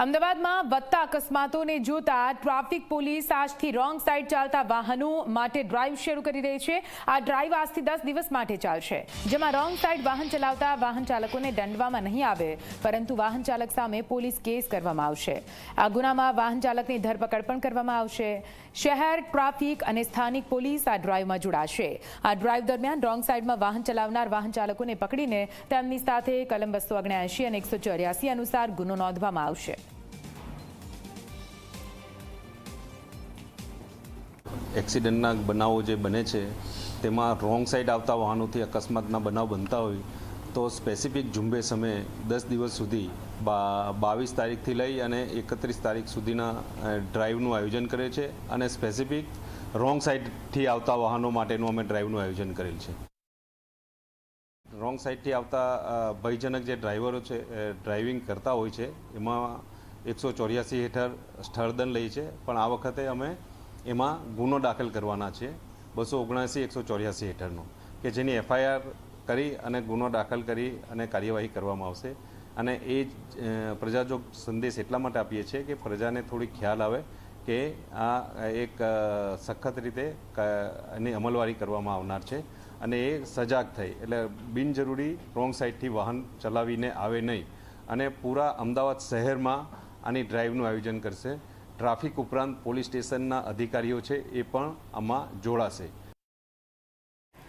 અમદાવાદમાં વધતા અકસ્માતોને જોતા ટ્રાફિક પોલીસ આજથી રોંગ સાઈડ ચાલતા વાહનો માટે ડ્રાઈવ શરૂ કરી રહી છે। આ ડ્રાઈવ આજથી 10 દિવસ માટે ચાલશે, જેમાં રોંગ સાઈડ વાહન ચલાવતા વાહન ચાલકોને દંડવામાં નહીં આવે, પરંતુ વાહન ચાલક સામે પોલીસ કેસ કરવામાં આવશે। આ ગુનામાં વાહન ચાલકની ધરપકડ પણ કરવામાં આવશે। શહેર ટ્રાફિક અને સ્થાનિક પોલીસ આ ડ્રાઈવમાં જોડાશે। આ ડ્રાઈવ દરમિયાન રોંગ સાઈડમાં વાહન ચલાવનાર વાહન ચાલકોને પકડીને તેમની સાથે કલમ 279 અને 184 અનુસાર ગુનો નોંધવામાં આવશે। एक्सिडेंटना बनावो जो बने तेमां रोंग साइड आवता वाहनों अकस्मातना बनाव बनता हो तो स्पेसिफिक झुंबेश अमे 10 दिवस सुधी 22 तारीख थी लई अने 31 तारीख सुधीना ड्राइवनुं आयोजन करे छे अने स्पेसिफिक रोंग साइड थी आवता वाहनों माटेनुं अमे ड्राइवनुं आयोजन करेल छे। रोंग साइड थी आवता भयजनक जे ड्राइवरो छे ड्राइविंग करता होय छे एमां 184 हेठळ स्थळदंड लई छे, पण आ वखते अमे एमां गुनो दाखल करवाना छे 279 184 हेठळनो के जेनी एफआईआर करी अने गुनो दाखल करी अने कार्यवाही करवामां आवशे। अने ए प्रजाजोग संदेश एटला माटे आपीए छे के प्रजाने थोड़ी ख्याल आवे के आ एक सखत रीते एनी अमलवारी करवामां आवनार छे अने ए सजाग थई एटले बिनजरूरी रोंग साइडथी वाहन चलावीने आवे नहीं अने पूरा अमदावाद शहेरमां आनी ड्राइवनुं आयोजन करशे। ट्राफिक उपरांत पोलीस स्टेशनना अधिकारीओ छे ए पण आमां जोड़ाशे।